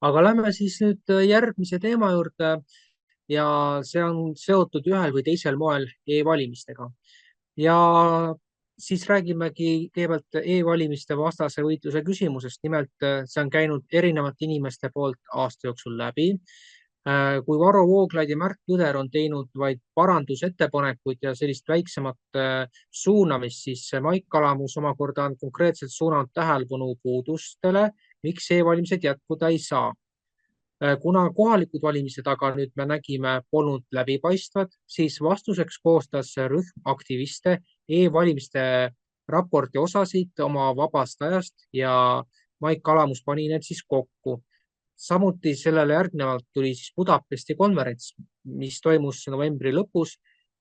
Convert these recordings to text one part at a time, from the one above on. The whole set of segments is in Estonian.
Aga lähme siis nüüd järgmise teema juurde ja see on seotud ühel või teisel moel e-valimistega. Ja siis räägimegi kõigepealt e-valimiste vastase võitluse küsimusest. Nimelt see on käinud erinevate inimeste poolt aasta jooksul läbi. Kui Varro Vooglaid ja Märt Põder on teinud vaid parandusettepanekuid ja sellist väiksemat suunamist, siis Maik Kalamus omakorda on konkreetselt suunanud tähelepanu puudustele, miks e-valimised jätkuda ei saa. Kuna kohalikud valimised aga nüüd me nägime polnud läbipaistvad, siis vastuseks koostas rühm aktiviste e-valimiste raporti osasid oma vabast ajast ja Maik Kalamus pani need siis kokku. Samuti sellele järgnevalt tuli siis Budapesti konverents, mis toimus novembri lõpus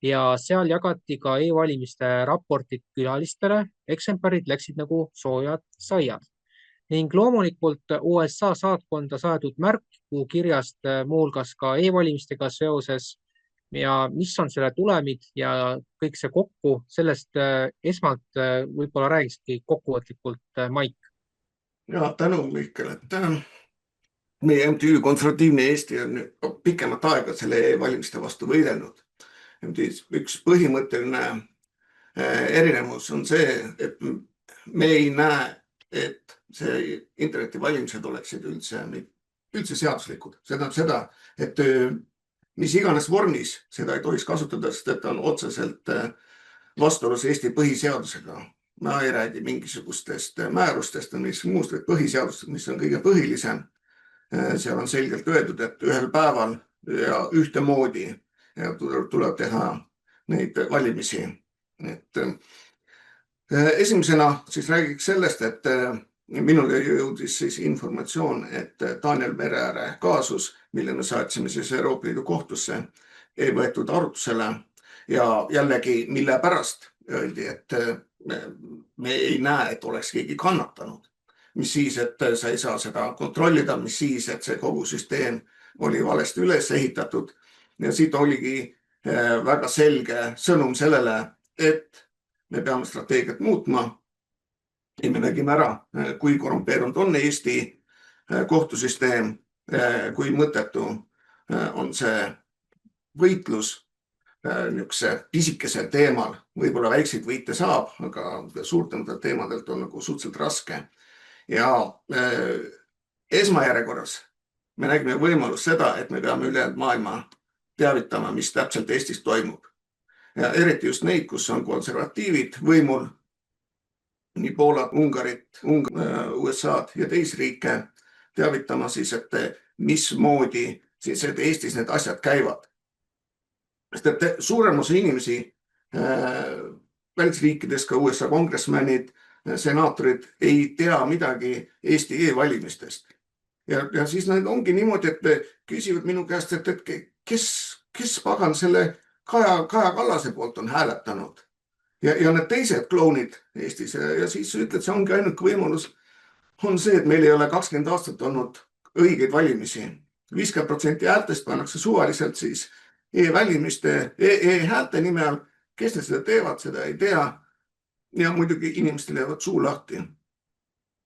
ja seal jagati ka e-valimiste raportit külalistele. Eksemplarid läksid nagu soojad saiad. Ning loomulikult USA saatkonda saadud märku kirjast muuhulgas ka e-valimistega seoses ja mis on selle tulemid ja kõik see kokku, sellest esmalt võib-olla räägikski kokkuvõtlikult Maik. Ja tänu, Mihkel, et meie MTÜ Konservatiivne Eesti on pikemat aega selle e-valimiste vastu võidelnud. Üks põhimõtteline erinevus on see, et me ei näe, et see internetivalimised oleksid üldse seaduslikud. See tähendab seda, et mis iganes vormis seda ei tohiks kasutada, sest et on otseselt vastuolus Eesti põhiseadusega. Ma ei räägi mingisugustest määrustest või muust, vaid põhiseadustest, mis on kõige põhilisem. Seal on selgelt öeldud, et ühel päeval ja ühtemoodi tuleb teha neid valimisi. Esimesena siis räägiks sellest, et minule jõudis siis informatsioon, et Daniel Mereääre kaasus, mille me saatsime siis Euroopa Liidu kohtusse, ei võetud arutusele ja jällegi mille pärast öeldi, et me ei näe, et oleks keegi kannatanud. Mis siis, et sa ei saa seda kontrollida, mis siis, et see kogu süsteem oli valesti üles ehitatud. Ja siit oligi väga selge sõnum sellele, et me peame strateegiat muutma. Ja me nägime ära, kui korrumpeerunud on Eesti kohtusüsteem, kui mõttetu on see võitlus niisuguse pisikesel teemal. Võib-olla väikseid võite saab, aga suurtematel teemadelt on nagu suhteliselt raske. Ja esmajärjekorras me nägime võimalust seda, et me peame ülejäänud maailma teavitama, mis täpselt Eestis toimub. Ja eriti just neid, kus on konservatiivid võimul, nii Poolat, Ungarit, USA'd ja teisi riike teavitama siis, et mismoodi siis et Eestis need asjad käivad. Sest et suurem osa inimesi välisriikides, ka USA kongressmanid, senaatorid ei tea midagi Eesti e-valimistest. Ja siis nad ongi niimoodi, et küsivad minu käest, et kes pagan selle Kaja Kallase poolt on hääletanud. Ja need teised klounid Eestis ja siis ütled, see ongi ainuke võimalus on see, et meil ei ole 20 aastat olnud õigeid valimisi. 50% häältest pannakse suvaliselt siis e-valimiste, e-häälte nime all. Kes ne seda teevad, seda ei tea. Ja muidugi inimestel jäävad suu lahti.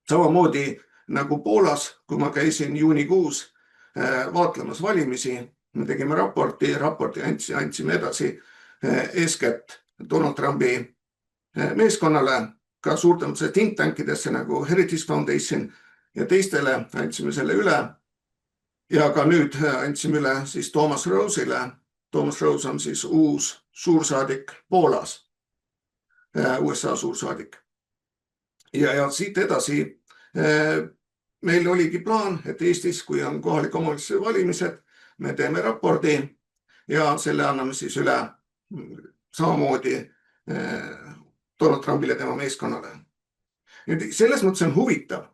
Samamoodi nagu Poolas, kui ma käisin juunikuus vaatlemas valimisi, me tegime raporti andsime edasi eeskätt Donald Trumpi meeskonnale, ka suurtematesse think tankidesse nagu Heritage Foundation ja teistele andsime selle üle. Ja ka nüüd andsime üle siis Thomas Rose'ile. Thomas Rose on siis uus suursaadik Poolas, USA suursaadik. Ja siit edasi meil oligi plaan, et Eestis, kui on kohalik omavalitsuse valimised, me teeme raporti ja selle anname siis üle samamoodi Donald Trumpile tema meeskonnale. Nüüd selles mõttes on huvitav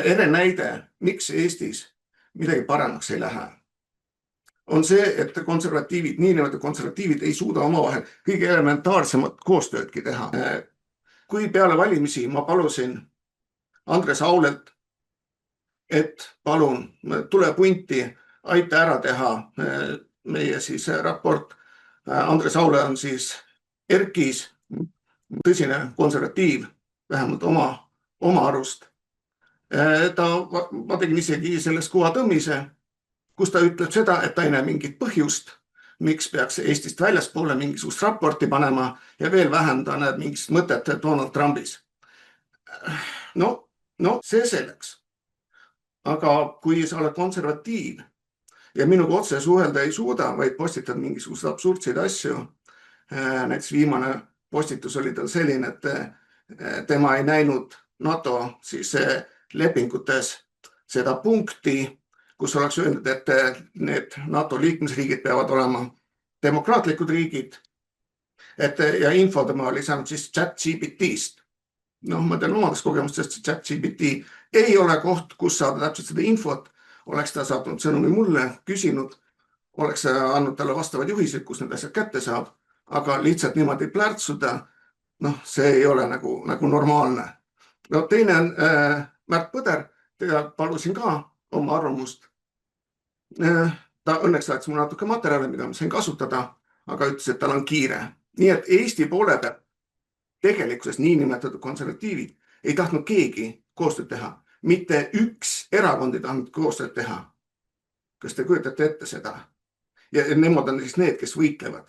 ere näide, miks Eestis midagi paremaks ei lähe. On see, et konservatiivid, niinimetatud konservatiivid ei suuda omavahel kõige elementaarsemat koostöödki teha. Kui peale valimisi ma palusin Andres Aulelt, et palun tule punti, aita ära teha meie siis raport. Andres Aule on siis Erkis, tõsine konservatiiv, vähemalt oma arust. Ma tegin isegi sellest kuvatõmmise, kus ta ütleb seda, et ta ei näe mingit põhjust, miks peaks Eestist väljaspoole mingisugust raporti panema ja veel vähem ta näeb mingit mõtet Donald Trumpis. No see selleks. Aga kui sa oled konservatiiv ja minuga otse suhelda ei suuda, vaid postitad mingisuguseid absurdseid asju, näiteks viimane postitus oli tal selline, et tema ei näinud NATO siis lepingutes seda punkti, kus oleks öelnud, et need NATO liikmesriigid peavad olema demokraatlikud riigid. Ja info tema oli saanud siis ChatGPT-st. Ma tean omadest kogemustest, et ChatGPT ei ole koht, kus saada täpselt seda infot. Oleks ta saatnud sõnumi mulle, küsinud, oleks andnud talle vastavad juhised, kus need asjad kätte saab, aga lihtsalt niimoodi plärtsuda, see ei ole nagu normaalne. Teine on Märt Põder, teda palusin ka oma arvamust. Ta õnneks saatis mul natuke materjale, mida ma sain kasutada, aga ütles, et tal on kiire. Nii et Eesti poole peal tegelikkuses niinimetatud konservatiivid ei tahtnud keegi koostööd teha. Mitte üks erakond ei tahtnud koostööd teha. Kas te kujutate ette seda? Ja nemad on siis need, kes võitlevad.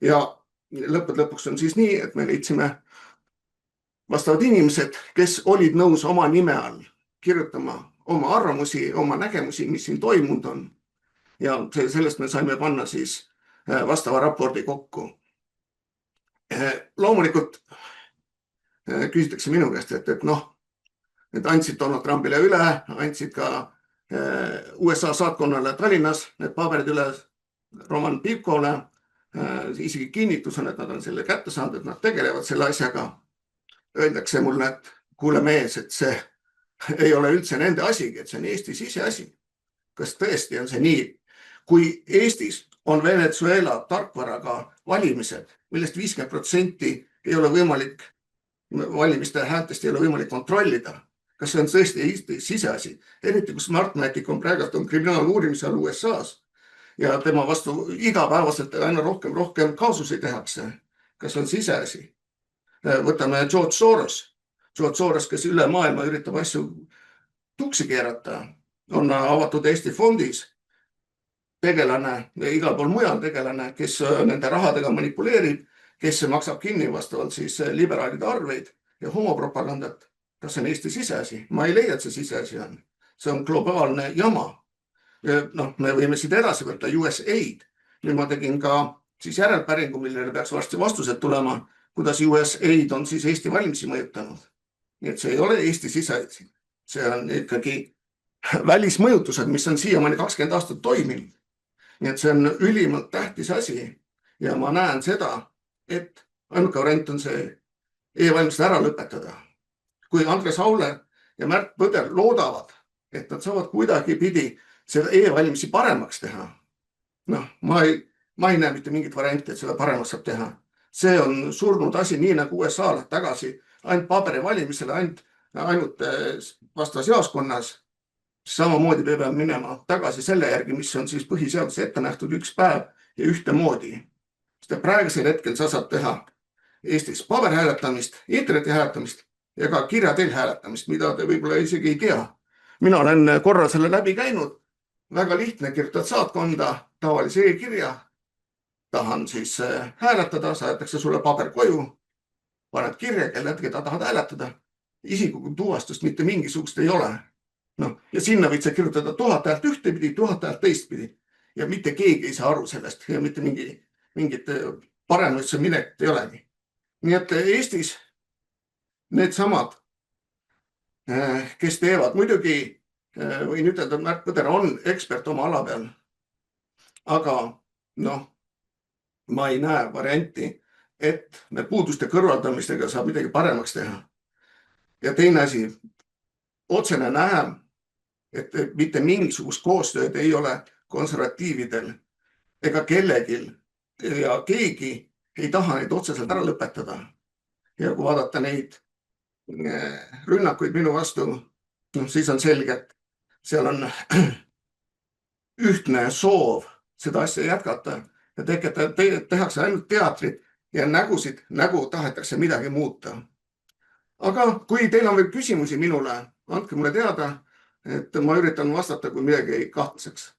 Ja lõpuks on siis nii, et me leidsime vastavad inimesed, kes olid nõus oma nime all kirjutama oma arvamusi, oma nägemusi, mis siin toimunud on. Ja sellest me saime panna siis vastava raporti kokku. Loomulikult küsitakse minu käest, et andsid Donald Trumpile üle, andsid ka USA saatkonnale Tallinnas need paberid üle Roman Pivkole, isegi kinnitus on, et nad on selle kätte saanud, et nad tegelevad selle asjaga. Öeldakse mulle, et kuule mees, et see ei ole üldse nende asigi, et see on Eesti siseasi. Kas tõesti on see nii? Kui Eestis on Venezuela tarkvaraga valimised, millest 50% ei ole võimalik, valimiste häältest ei ole võimalik kontrollida, kas see on tõesti Eesti siseasi? Eriti, kus Mart Mätik on praegu kriminaaluurimise all USA-s ja tema vastu igapäevaselt aina rohkem kaasusi tehakse. Kas on siseasi? Võtame George Soros, kes üle maailma üritab asju tuksi keerata, on avatud Eesti fondis tegelane ja igal pool mujal tegelane, kes nende rahadega manipuleerib, kes maksab kinni vastavalt siis liberaalide arveid ja homopropagandat. Kas see on Eesti siseasi? Ma ei leia, et see siseasi on. See on globaalne jama. Me võime siit edasi võtta USAID. Nüüd ma tegin ka siis järelpäringu, millele peaks varsti vastused tulema, kuidas USAID on siis Eesti valimisi mõjutanud. Nii et see ei ole Eesti siseasi. See on ikkagi välismõjutused, mis on siiamaani 20 aastat toiminud. Nii et see on ülimalt tähtis asi ja ma näen seda, et ainuke variant on see e-valimiste ära lõpetada. Kui Andres Auler ja Märt Põder loodavad, et nad saavad kuidagi pidi seda e-valimisi paremaks teha, ma ei näe mitte mingit varianti, et seda paremaks saab teha. See on surnud asi nii nagu USA lähed tagasi ainult paberi valimisele, ainult vastavas jaoskonnas. Samamoodi peab minema tagasi selle järgi, mis on siis põhiseaduse ette nähtud üks päev ja ühtemoodi. Sest praegusel hetkel sa saad teha Eestis paberhääletamist, interneti hääletamist ja ka kirja teel hääletamist, mida te võib-olla isegi ei tea. Mina olen korra selle läbi käinud. Väga lihtne, kirjutad saatkonda tavalise e-kirja. Tahan siis hääletada, saadetakse sulle paber koju, paned kirja, keda tahad hääletada. Isiklikku tuvastust mitte mingisugust ei ole. Ja sinna võid sa kirjutada 1000 häält ühtepidi, 1000 häält teistpidi. Ja mitte keegi ei saa aru sellest ja mitte mingit paremusse minekut ei olegi. Nii et Eestis need samad, kes teevad, muidugi võin ütelda, et Märt Põder on ekspert oma ala peal. Aga ma ei näe varianti, et me puuduste kõrvaldamistega saab midagi paremaks teha. Ja teine asi, otsene nähem, et mitte mingisugust koostööd ei ole konservatiividel ega kellegil ja keegi ei taha neid otseselt ära lõpetada. Ja kui vaadata neid rünnakuid minu vastu, siis on selge, et seal on ühtne soov seda asja jätkata ja tehakse ainult teatrit ja nägu tahetakse midagi muuta. aga kui teil on veel küsimusi minule, andke mulle teada, et ma üritan vastata, kui midagi ei kahtlaseks.